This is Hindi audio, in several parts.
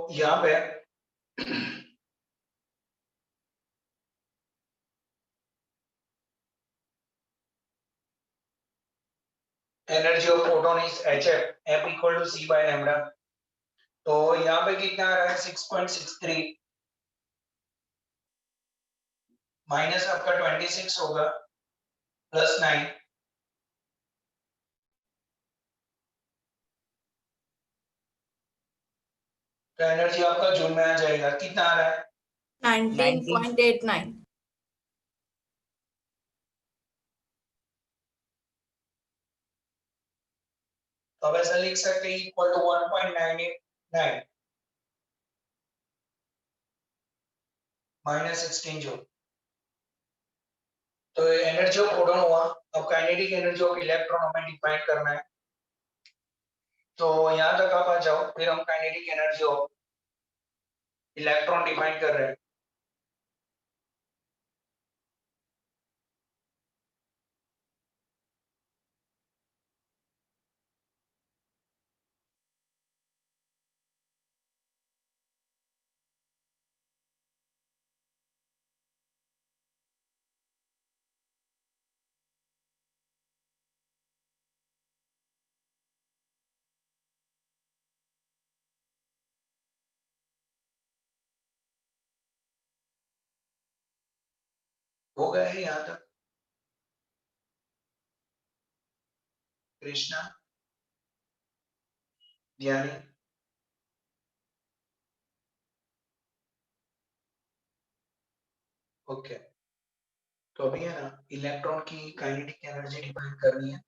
यहाँ पे energy of proton is HF F equal to C by lambda. तो यहाँ पे कितना आ रहा है 6.63 माइनस आपका 26 होगा प्लस 9, तो एनर्जी आपका जूल में आ जाएगा। कितना आ रहा है 19.89। तो अब ऐसा लिख सकते हैं इक्वल टू 1.989 माइनस 16 जूल। तो एनर्जी ऑफ प्रोटॉन हुआ। अब काइनेटिक एनर्जी ऑफ इलेक्ट्रॉन हमें डिफाइन करना है। तो यहाँ तक आप आ जाओ, फिर हम kinetic energy of electron define कर रहे हैं। हो गया है यहाँ तक कृष्णा ज्ञानी? ओके, तो अभी है ना इलेक्ट्रॉन की काइनेटिक एनर्जी डिफाइन करनी है।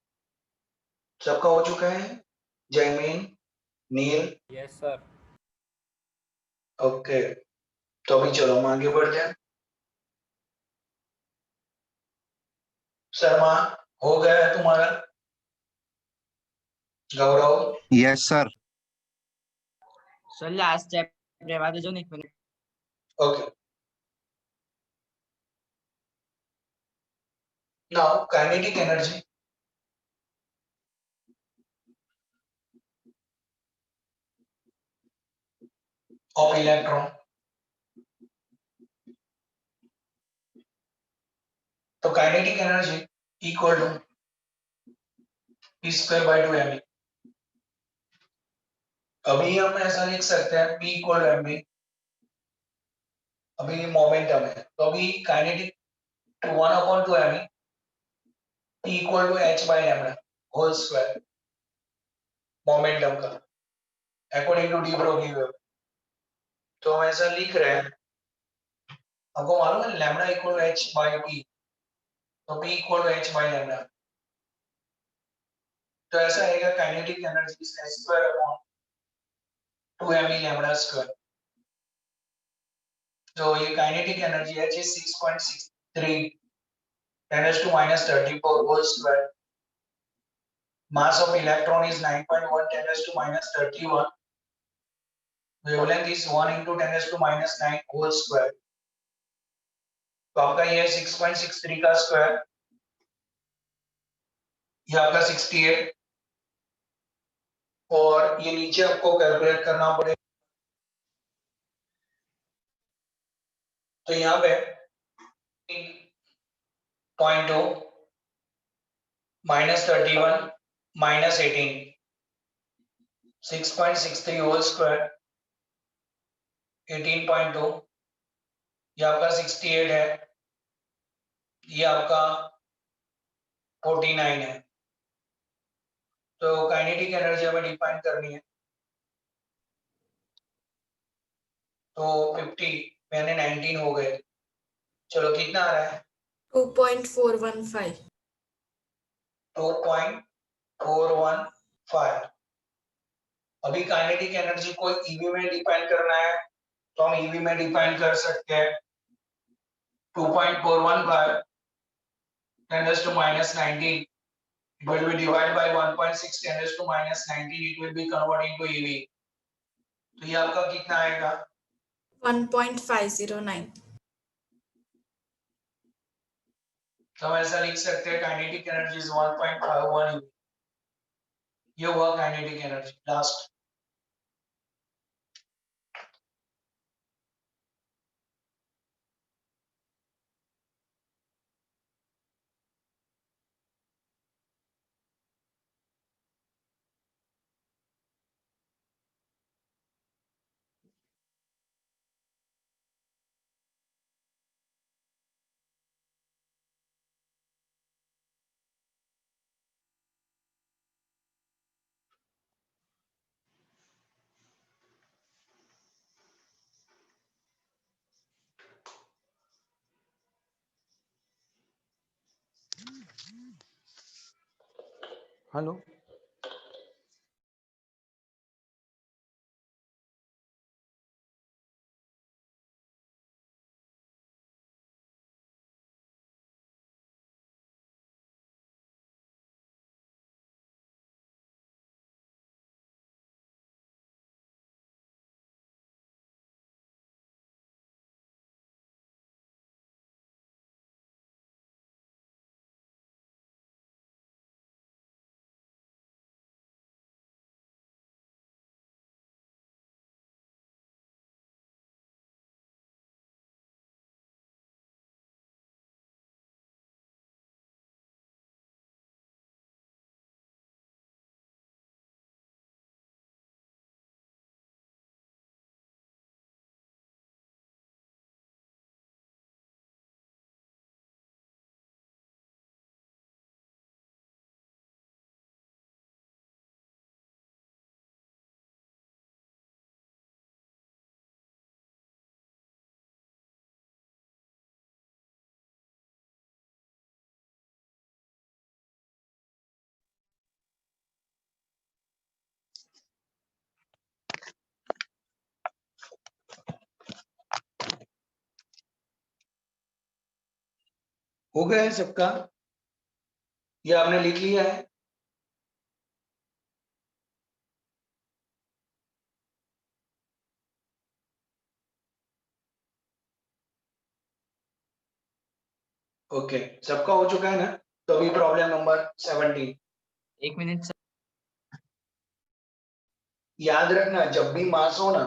सबका हो चुका है? Jaimin, Neel? Yes sir. Okay, तो अभी चलो हम आगे बढ़ते हैं। शर्मा, हो गया है तुम्हारा? Gaurav? Yes sir. Sir last chapter रहवा देજો ને 1 minute. Okay, now kinetic energy of electron। तो kinetic energy equal to p²/2mv। अभी हम ऐसा लिख सकते हैं p इक्वल टू mv। अभी मोमेंटम है, तो अभी kinetic 1/2mv p equal to h by lambda whole square momentum का according to de Broglie wave. तो हम ऐसा लिख रहे हैं, आपको मालूम है lambda equal to h by p, तो p equal to h by lambda. तो ऐसा आएगा kinetic energy is h²/2mv lambda square. तो ये काइनेटिक एनर्जी है 6.63 10⁻⁻34 whole square। Mass of electron is 9.1 10⁻⁻31। Wavelength is 1 into 10⁻⁹ whole square। तो आपका ये 6.63 का स्क्वायर, ये आपका 68, और ये नीचे आपको कैलकुलेट करना पड़ेगा। तो यहाँ पे 0.2 -31 -18 6.63 होल स्क्वायर 18.2, ये आपका 68 है, ये आपका 49 है। तो काइनेटिक एनर्जी हमें डिफाइन करनी है। तो 50 मैंने 19 हो गए। चलो कितना आ रहा है 2.415। 2.415। अभी काइनेटिक एनर्जी को ईवी में डिफाइन करना है, तो हम ईवी में डिफाइन कर सकते हैं 2.415 10⁻⁻19 it will be divided by 1.6 10⁻⁻19 it will be converted into EV। तो ये आपका कितना आएगा 1.509। तो हम ऐसा लिख सकते हैं काइनेटिक एनर्जी इज 1.51 EV। ये हुआ काइनेटिक एनर्जी लास्ट। हेलो हो गया है सबका? ये आपने लिख लिया है? ओके, सबका हो चुका है ना? तो अभी प्रॉब्लम नंबर 17। 1 minute sir. याद रखना, जब भी मास हो ना,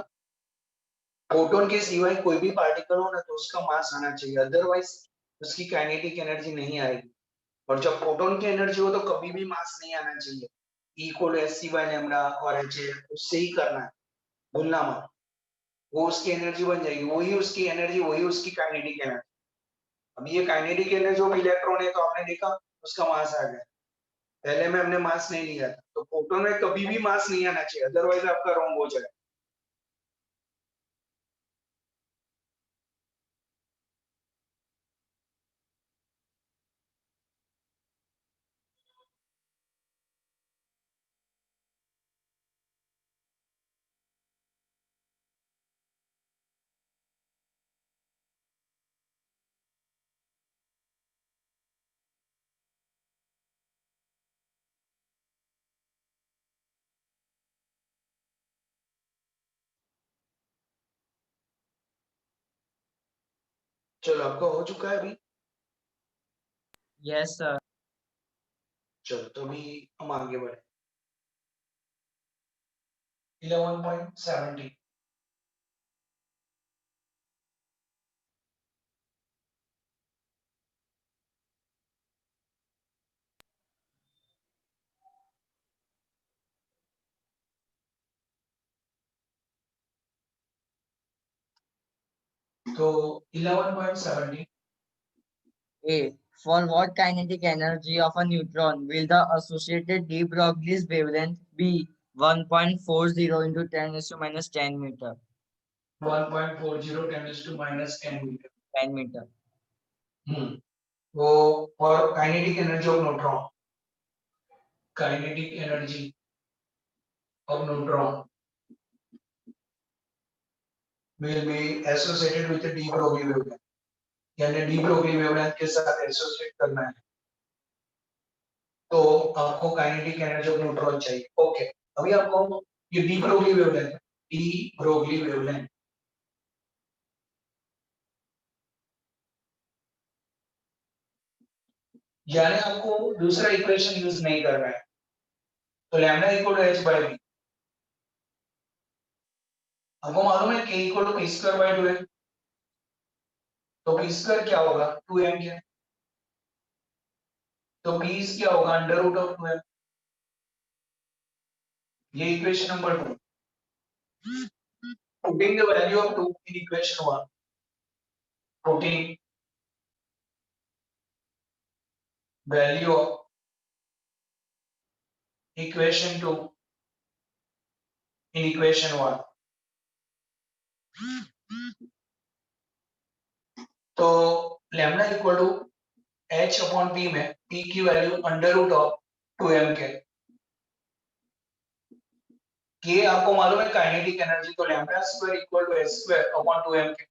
प्रोटॉन के सिवाय कोई भी पार्टिकल हो ना, तो उसका मास आना चाहिए, अदरवाइज उसकी काइनेटिक एनर्जी नहीं आएगी। और जब प्रोटॉन की एनर्जी हो तो कभी भी मास नहीं आना चाहिए। E equal s c by lambda और एच उससे ही करना है, भूलना मत। वो उसकी एनर्जी बन जाएगी, वही उसकी एनर्जी, वही उसकी काइनेटिक एनर्जी। अब ये काइनेटिक एनर्जी ऑफ इलेक्ट्रॉन है, तो आपने देखा उसका मास आ गया। पहले में हमने मास नहीं लिया था, तो प्रोटॉन में कभी भी मास नहीं आना चाहिए, अदरवाइज आपका रॉन्ग हो जाएगा। चलो, आपका हो चुका है अभी? Yes sir. चलो, तो अभी हम आगे बढ़े। 11.70। तो 11.70। A. For what kinetic energy of a neutron will the associated de Broglie's wavelength be 1.40 into 10 raised to minus 10 meter? 1.40 10 meter। 10 meter. वो और kinetic energy of neutron, kinetic energy of neutron will be associated with the de Broglie wavelength, यानी de Broglie wavelength के साथ एसोसिएट करना है, तो आपको काइनेटिक एनर्जी ऑफ न्यूट्रॉन चाहिए। ओके, अभी आपको ये de Broglie wavelength, de Broglie wavelength, यानी आपको दूसरा इक्वेशन यूज नहीं करना है। तो lambda equal to h by b, हमको मालूम है k equal to p square by 2 है, तो p स्क्वायर क्या होगा, 2m क्या, तो p क्या होगा, अंडर रूट ऑफ 2m। ये equation number 2। putting the value of 2 in equation 1, putting value of equation 2 in equation 1, तो lambda equal to H upon P में P की value under root of 2m के आपको मालूम है काइनेटिक एनर्जी, तो lambda square equal to h square upon 2m के,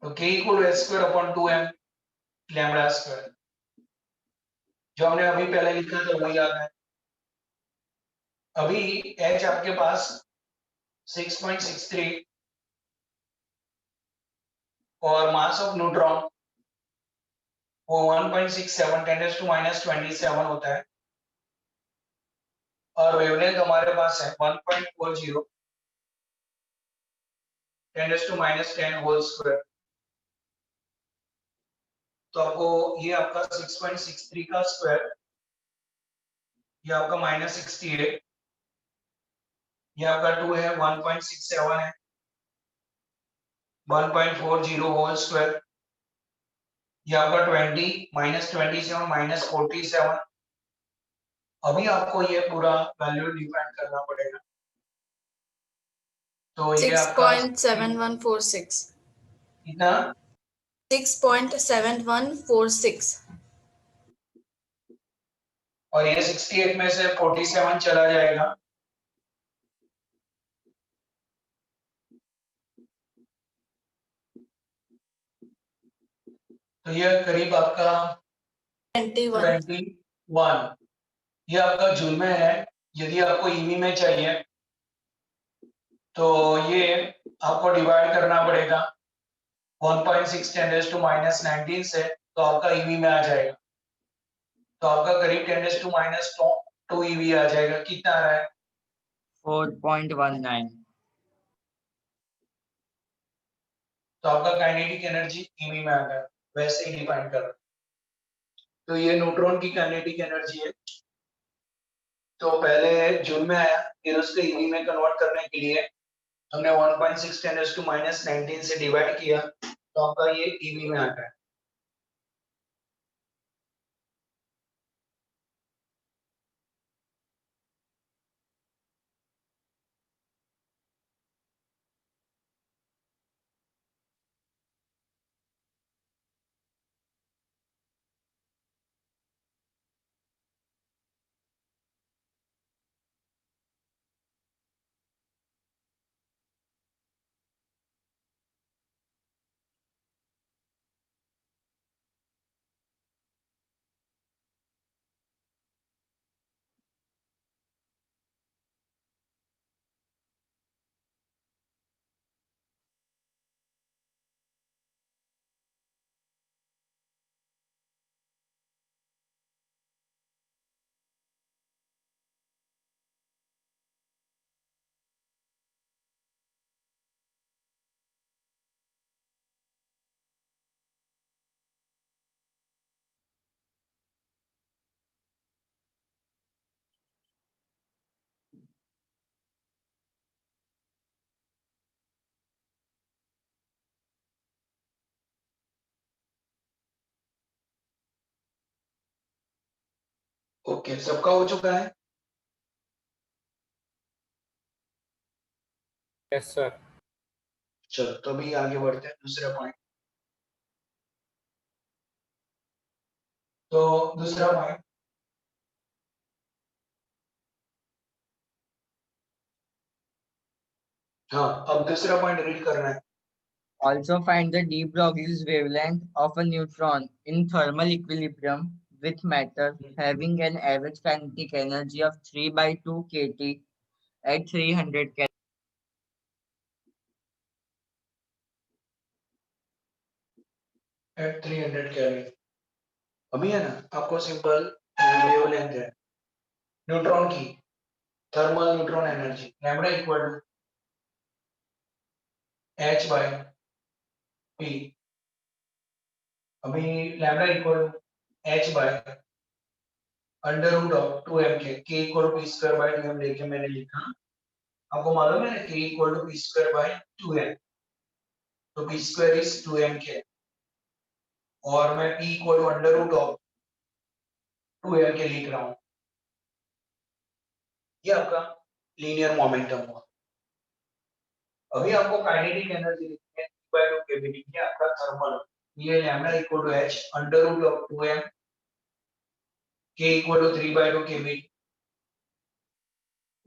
तो k equal to h square upon 2m lambda square, जो हमने अभी पहले लिखा था वही याद है। अभी h आपके पास 6.63 और मास ऑफ न्यूट्रॉन वो 1.67 10 टू -27 होता है, और वेवलेंथ हमारे पास है 1.40 10 टू -10 होल स्क्वायर। तो आपको ये आपका 6.63 का स्क्वायर, ये आपका -68, ये आपका 2 है, 1.67 है, 1.40 होल स्क्वायर, ये आपका 20 -27 -47। अभी आपको ये पूरा वैल्यू डिफाइन करना पड़ेगा, तो ये आपका 6.7146. कितना 6.7146. और ये 68 में से 47 चला जाएगा, तो ये करीब आपका 21. 21। ये आपका जूल में है। यदि आपको ईवी में चाहिए तो ये आपको डिवाइड करना पड़ेगा 1.6 10 टू -19 से, तो आपका ईवी में आ जाएगा, तो आपका करीब 10 टू -2 ईवी आ जाएगा। कितना आ रहा है 4.19. तो आपका काइनेटिक एनर्जी ईवी में आ गया, वैसे ही डिफाइन कर। तो ये न्यूट्रॉन की काइनेटिक एनर्जी है। तो पहले जूल में आया, फिर उसको ईवी में कन्वर्ट करने के लिए हमने 1.6 10 टू -19 से डिवाइड किया, तो आपका ये ईवी में आ गया। ओके, सबका हो चुका है। Yes sir. चलो तो अभी आगे बढ़ते हैं दूसरा पॉइंट। तो दूसरा पॉइंट, हाँ अब दूसरा पॉइंट रीड करना है। Also find the de Broglie's wavelength of a neutron in thermal equilibrium with matter having an average kinetic energy of 3/2 kT at 300 Kelvin. At 300 Kelvin. अभी है ना, आपको सिंपल वेवलेंथ है न्यूट्रॉन की, thermal neutron energy lambda equal to h by p। अभी lambda equal to h by under root of 2m के equal to p square by 2m लेके मैंने लिखा। आपको मालूम है ना k equal to p square by 2m, तो p स्क्वायर इज 2m के, और मैं p equal to under root of 2m के लिख रहा हूँ। ये आपका लीनियर मोमेंटम हुआ। अभी आपको काइनेटिक एनर्जी लिखनी है, P/2 केवीटी, ये आपका थर्मल। ये lambda equal to h under root of 2m k equal to 3/2 kb,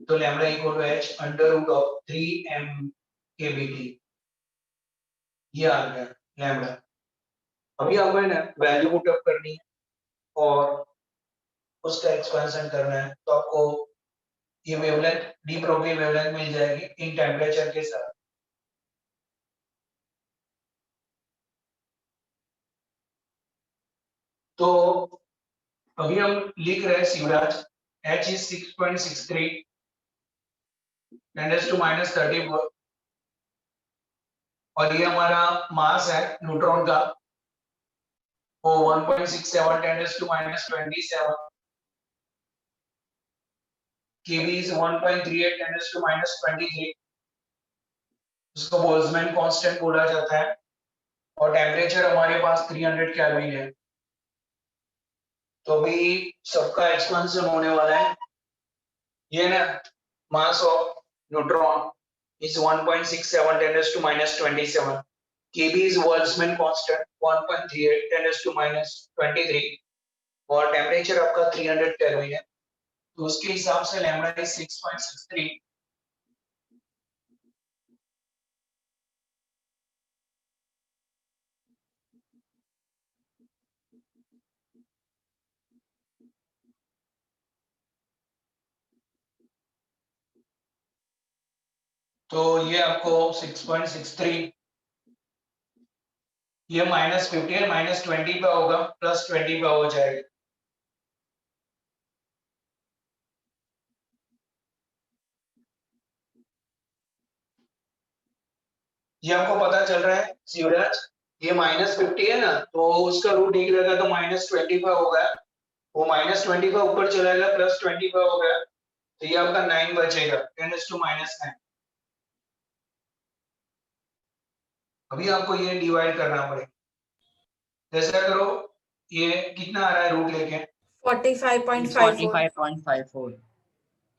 तो lambda equal to h under root of 3m kbt, ये आ गया लैम्डा। अभी आपको है ना वैल्यू पुटअप करनी है और उसका एक्सपेंशन करना है, तो आपको ये वेवलेंथ डी ब्रोगली वेवलेंथ मिल जाएगी इन टेम्परेचर के साथ। तो अभी हम लिख रहे हैं Shivraj h is 6.63 10 to minus 34 और ये हमारा मास है न्यूट्रॉन का वो 1.67 10 to minus 27 kb is 1.38 10 to minus 23, उसको बोल्ट्जमैन कांस्टेंट बोला जाता है और टेम्परेचर हमारे पास 300 केल्विन है। तो अभी सबका एक्सपेंशन होने वाला है। ये ना mass of neutron is 1.67 10 to minus 27, kb is Boltzmann constant 1.38 10 to minus 23 और टेम्परेचर आपका 300 केल्विन है, तो उसके हिसाब से लैम्डा इज 6.63। तो ये आपको 6.63 ये -50 है -20 पे होगा +20 पे हो जाएगा। ये आपको पता चल रहा है शिवराज, ये -50 है ना, तो उसका रूट ठीक रहेगा तो -20 पे होगा, वो -20 पे ऊपर चला गया +20 पे हो गया, तो ये आपका 9 बचेगा 10⁻⁹। अभी आपको ये डिवाइड करना पड़ेगा, जैसा करो ये कितना आ रहा है रूट लेके 45.54. 45.54.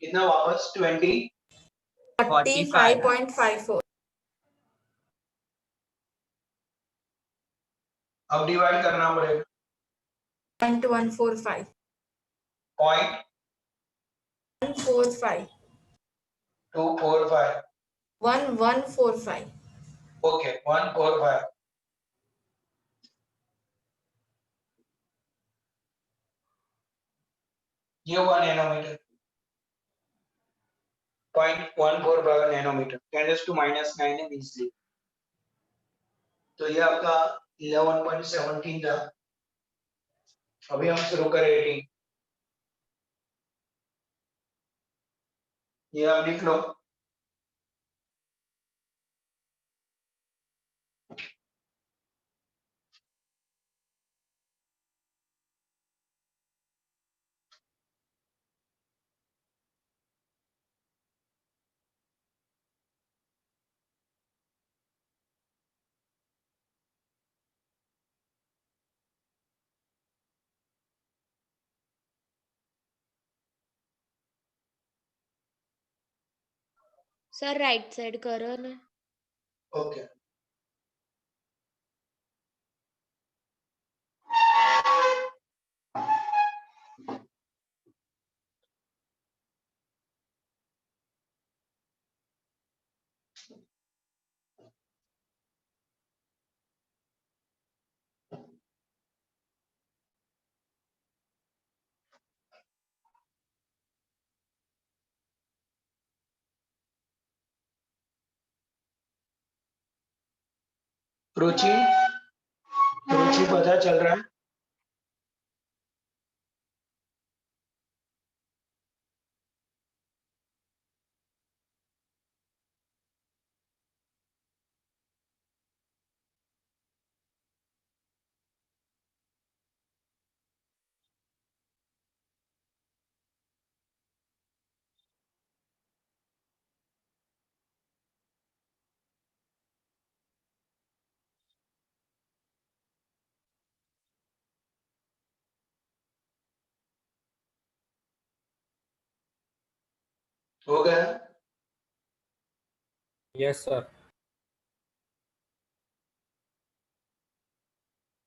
कितना वापस 20 45.54. अब डिवाइड करना पड़ेगा 145. पॉइंट 145. 245 1145. ओके 145 ये हुआ नैनोमीटर 0.145 नैनोमीटर 10⁻⁹ है इसलिए। तो ये आपका 11.17 था। अभी हम शुरू करें 18, ये आप लिख लो। सर राइट साइड करो ना। ओके रुचि रुचि पता चल रहा है? हो गया? Yes, sir.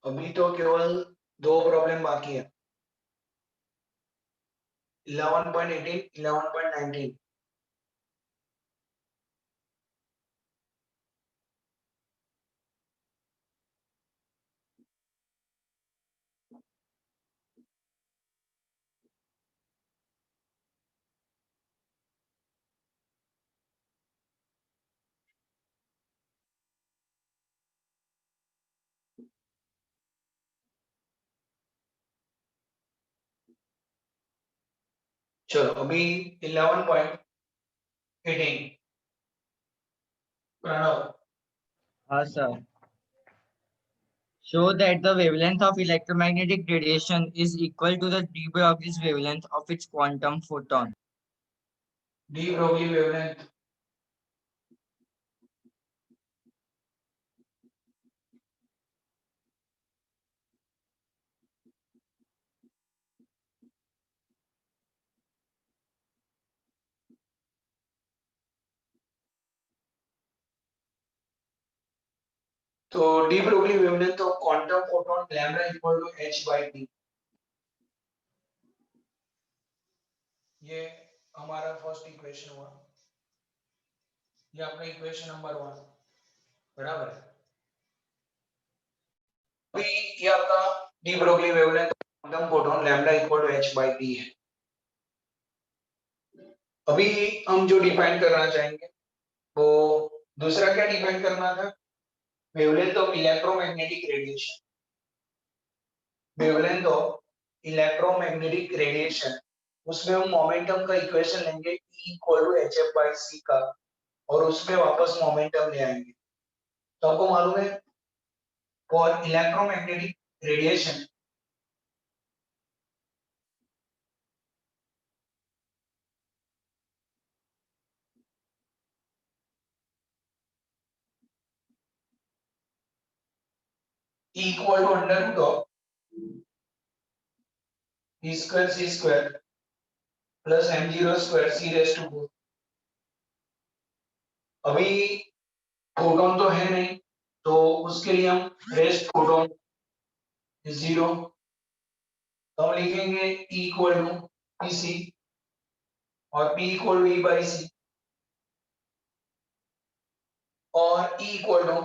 अभी तो केवल 2 प्रॉब्लम बाकी है, 11.18, 11.19। चलो अभी 11.18 प्रणव। हाँ sir. Show that the wavelength of electromagnetic radiation is equal to the de Broglie's wavelength of its quantum photon. De Broglie wavelength तो de Broglie wavelength of quantum photon lambda equal to h by p। ये हमारा फर्स्ट इक्वेशन हुआ, ये आपका इक्वेशन नंबर 1 बराबर है। अभी ये आपका de Broglie wavelength quantum photon lambda equal to h by p है। अभी हम जो डिफाइन करना चाहेंगे वो दूसरा क्या डिफाइन करना था, wavelength of electromagnetic radiation. Wavelength of electromagnetic radiation, उसमें हम मोमेंटम का इक्वेशन लेंगे E equal to hf by c का, और उसमें वापस मोमेंटम ले आएंगे। तो आपको मालूम है for electromagnetic radiation E equal to under root of e square c square plus m0 square c raise to 4। अभी फोटोन तो है नहीं, तो उसके लिए हम रेस्ट फोटोन इज 0, तो हम लिखेंगे E इक्वल टू pc और p equal to e by c और E equal to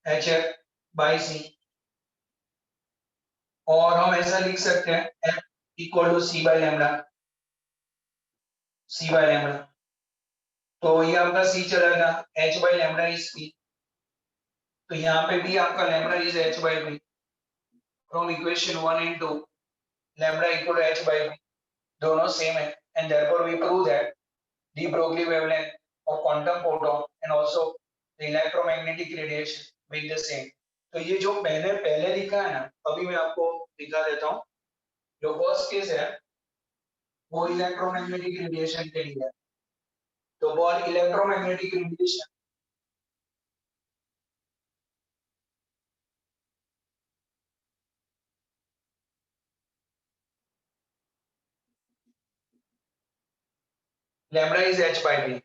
hf by c, और हम ऐसा लिख सकते हैं f equal to c by lambda, c by lambda. तो ये आपका c चला गया, h by lambda is p, तो यहाँ पे भी आपका lambda is h by p। From equation 1 and 2 lambda equal to h by p दोनों सेम है, and therefore we prove that de Broglie wavelength of quantum photon and also the electromagnetic radiation with the same। तो ये जो मैंने पहले लिखा है ना, अभी मैं आपको दिखा देता हूँ। जो फर्स्ट केस है वो इलेक्ट्रोमैग्नेटिक रेडिएशन के लिए है। तो for electromagnetic radiation lambda is h by p,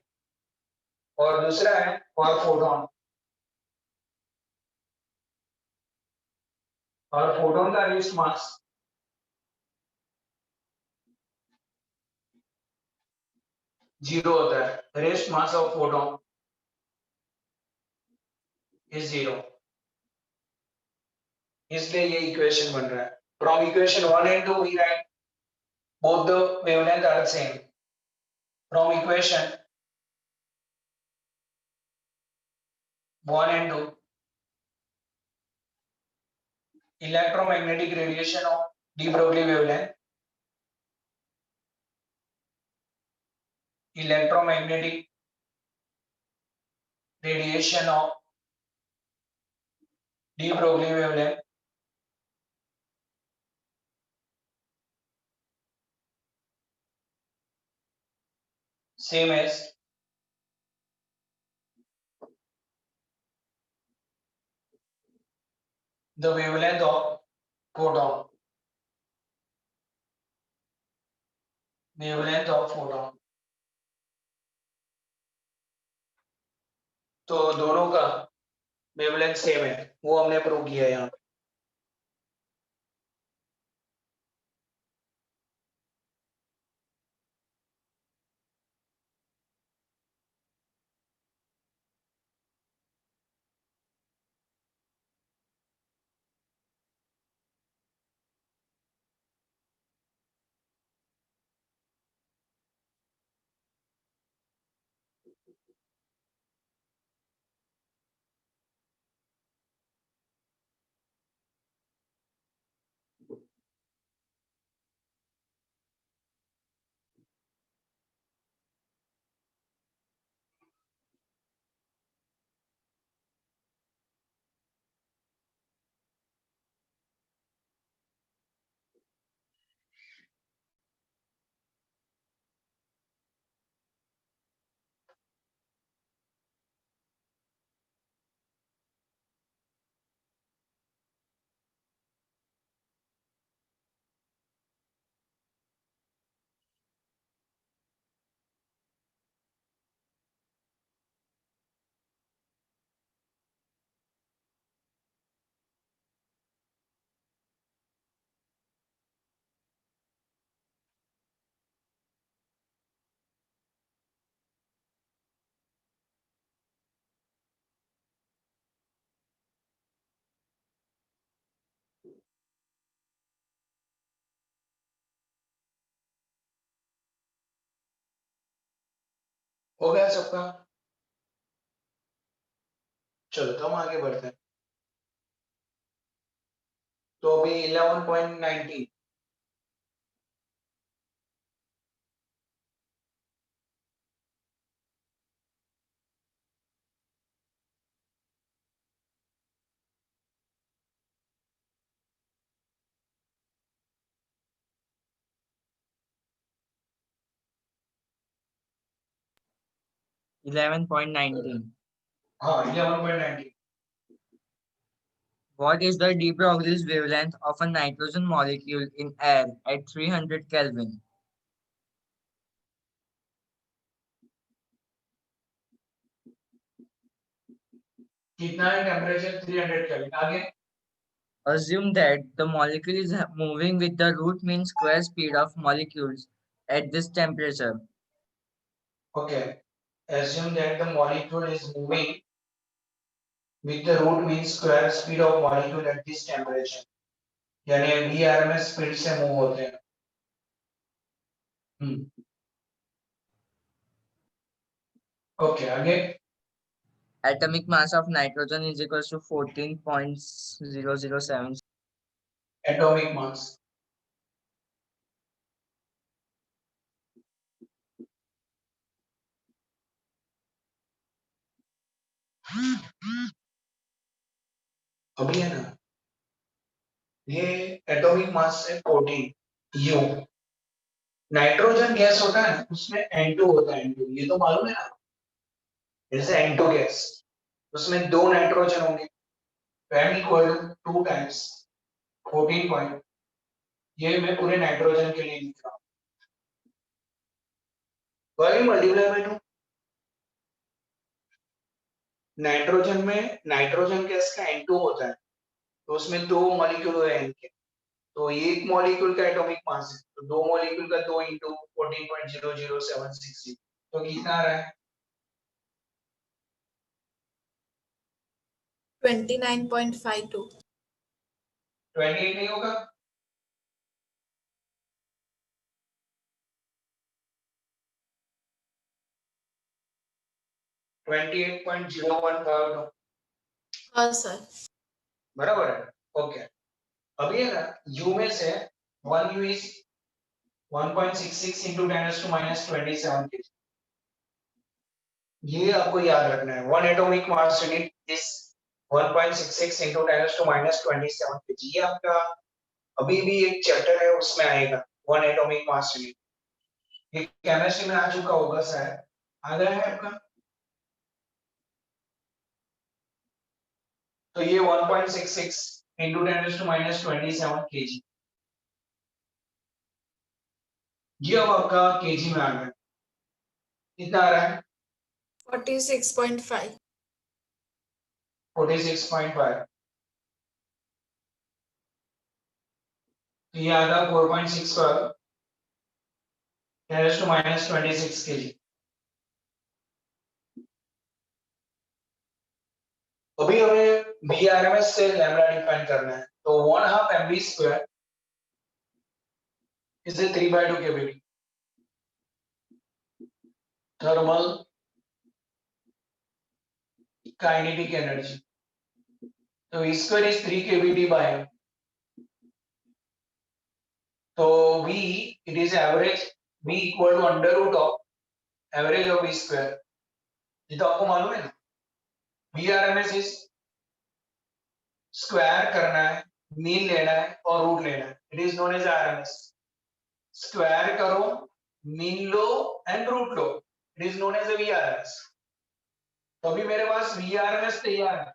और दूसरा है फॉर फोटोन, और फोटोन का रेस्ट मास जीरो होता है। Rest mass of photon is 0, इसलिए ये इक्वेशन बन रहा है। From equation 1 and 2 we write both the wavelength are the same। From equation 1 and 2 electromagnetic radiation of de Broglie wavelength, electromagnetic radiation of de Broglie wavelength same as the wavelength of photon, wavelength of photon। तो दोनों का वेवलेंथ सेम है, वो हमने प्रूव किया है यहाँ पे। हो गया सबका? चलो तो हम आगे बढ़ते हैं। तो अभी 11.19 11.19. हाँ 11.19 What is the de Broglie's wavelength of a nitrogen molecule in air at 300 Kelvin? कितना है टेम्परेचर? 300 केल्विन। आगे Assume that the molecule is moving with the root mean square speed of molecules at this temperature. okay, assume that the molecule is moving with the root mean square speed of molecule at this temperature, यानी VRMS स्पीड से मूव होते हैं। ओके आगे Atomic mass of nitrogen is equal to 14.007. Atomic mass. अभी है ना, ये एटॉमिक मास है 14 यू। नाइट्रोजन गैस होता है ना, उसमें N2 होता है, N2 ये तो मालूम है ना, जैसे N2 गैस, उसमें दो नाइट्रोजन होंगे, m इक्वल टू 2 टाइम्स 14 पॉइंट, ये मैं पूरे नाइट्रोजन के लिए लिख रहा हूँ, वही मल्टीप्लाई बाय 2। नाइट्रोजन में नाइट्रोजन गैस का N2 होता है, तो उसमें दो मॉलिक्यूल हुए N के, तो एक मॉलिक्यूल का एटॉमिक मास है, तो दो मॉलिक्यूल का 2 इंटू 14.00766, तो कितना आ रहा है? 29.52. 28 नहीं होगा? ट्वेंटी 28.015 हाँ सर. बराबर है। ओके अभी है ना, u में से 1 u इज 1.66 into 10⁻⁻27 kg, ये आपको याद रखना है। 1 atomic mass unit is 1.66 into 10⁻⁻27 kg, ये आपका अभी भी एक चैप्टर है उसमें आएगा 1 एटॉमिक मास यूनिट, ये केमिस्ट्री में आ चुका होगा शायद, आ गया है आपका? तो ये 1.66 into 10⁻⁻27 kg, ये अब आपका केजी में आ गया, कितना आ रहा है? 46.5. 46.5, ये आ गया 4.65 10 to minus 26 kg। अभी हमें VRMS से लैम्बडा डिफाइन करना है, तो 1/2 mv square is 3/2 kBd thermal kinetic energy. तो V square is 3 kBd by m, तो V it is average, V equal to under root of average of V square, ये तो आपको मालूम है ना। VRMS इज स्क्वायर करना है, मीन लेना है और रूट लेना है, it is known as RMS। Square करो, मीन लो एंड रूट लो, it is known as VRMS। तो अभी मेरे पास VRMS तैयार है,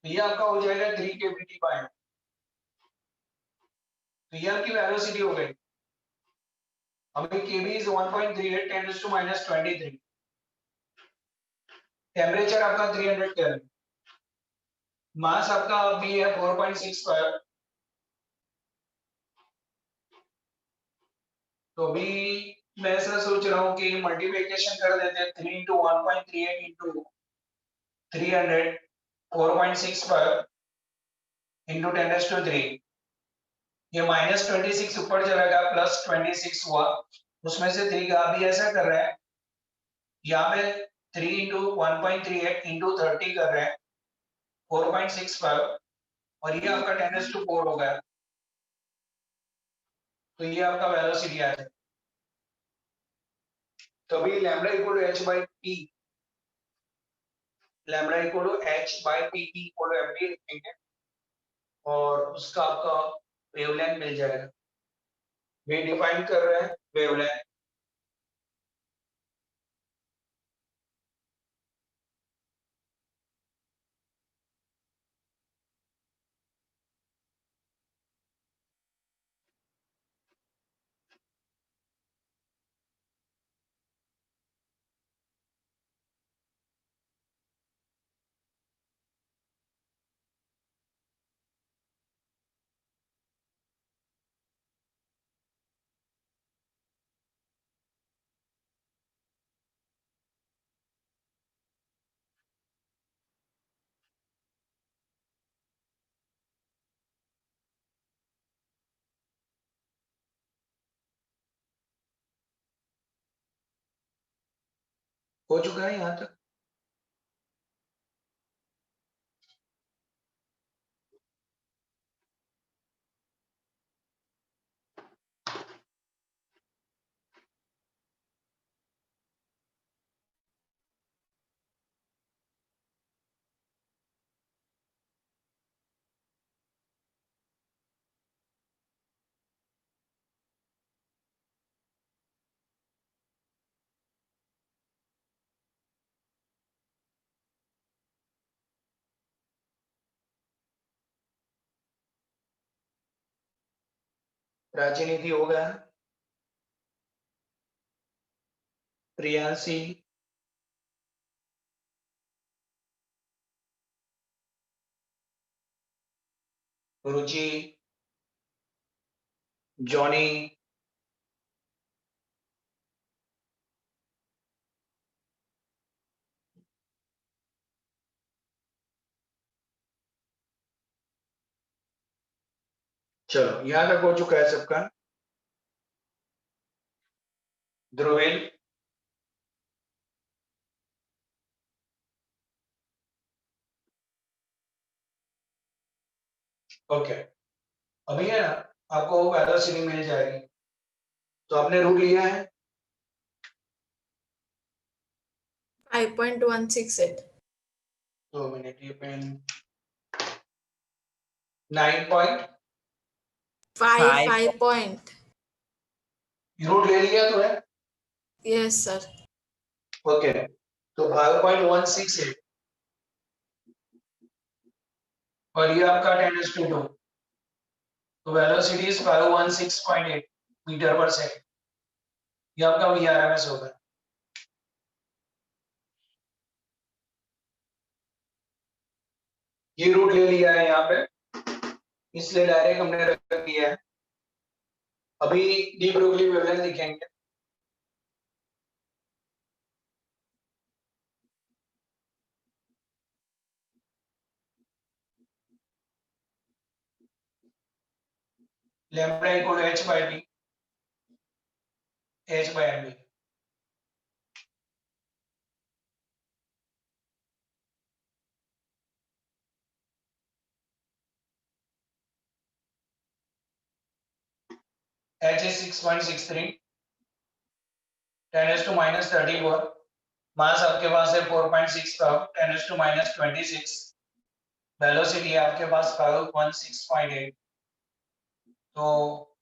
ये आपका हो जाएगा 3 kBd by m। तो ये आपकी वेलोसिटी हो गई। अभी kb is 1.38 10 to minus 23, temperature आपका 300 केल्विन, मास आपका अभी है 4.65। तो अभी मैं ऐसा सोच रहा हूँ कि मल्टीप्लिकेशन कर देते हैं 3 into 1.38 into 300 4.65 into 10 to 3, ये -26 ऊपर चला गया प्लस 26 हुआ, उसमें से 3 का अभी ऐसा कर रहा है, यहाँ पे 3 into 1.38 into 30 कर रहे हैं 4.65, और ये आपका 10 to 4 हो गया। तो ये आपका वेलोसिटी आ जाए। तो अभी lambda equal to h by p, lambda equal to h by p equal to mv लिखेंगे और उसका आपका वेवलेंथ मिल जाएगा। वे डिफाइन कर रहे हैं वेवलेंथ, हो चुका है यहाँ तक। प्राचीनिधि हो गया, प्रियांशी, रुचि, जॉनी, चलो यहाँ तक हो चुका है सबका। ध्रुवेल, ओके। अभी है ना आपको वेलोसिटी मिल जाएगी, तो आपने रूट लिया है 5.168. 2 मिनट, ये पेन 9 पॉइंट 5 point. रूट ले लिया तो है, Yes, sir. ओके। तो 5.168 और ये आपका 10 to 2, तो वेलोसिटी इज 516.8 मीटर पर सेकंड, ये आपका VRMS होगा। ये रूट ले लिया है यहाँ पे, इसलिए डायरेक्ट हमने रख दिया है। अभी डी ब्रोगली वेवलेंथ लिखेंगे। Lambda equal to h by T, h by M B. h is 6.63, 10⁻⁻34। Mass आपके पास है 4.6 पावर 10⁻⁻26। वेलोसिटी है आपके पास 516.8। तो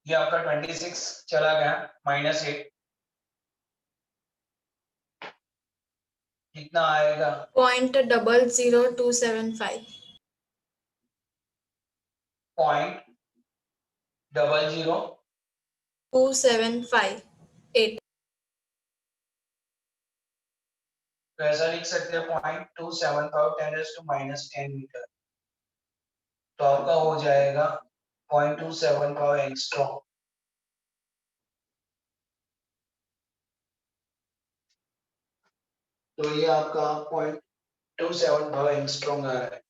ये आपका 26 चला गया -8, कितना आएगा? 0.00275. 0.00 275. तो ऐसा लिख सकते हैं 0.275 10⁻⁻10 मीटर। तो आपका हो जाएगा 0.275 एंगस्ट्रॉम। तो ये आपका 0.275 एंगस्ट्रॉम आ रहा है।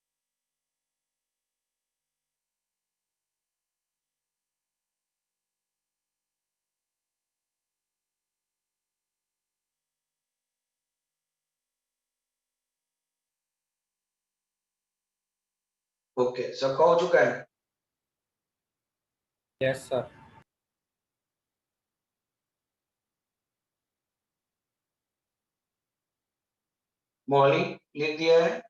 ओके, सबका हो चुका है? Yes sir. मॉली लिख दिया है?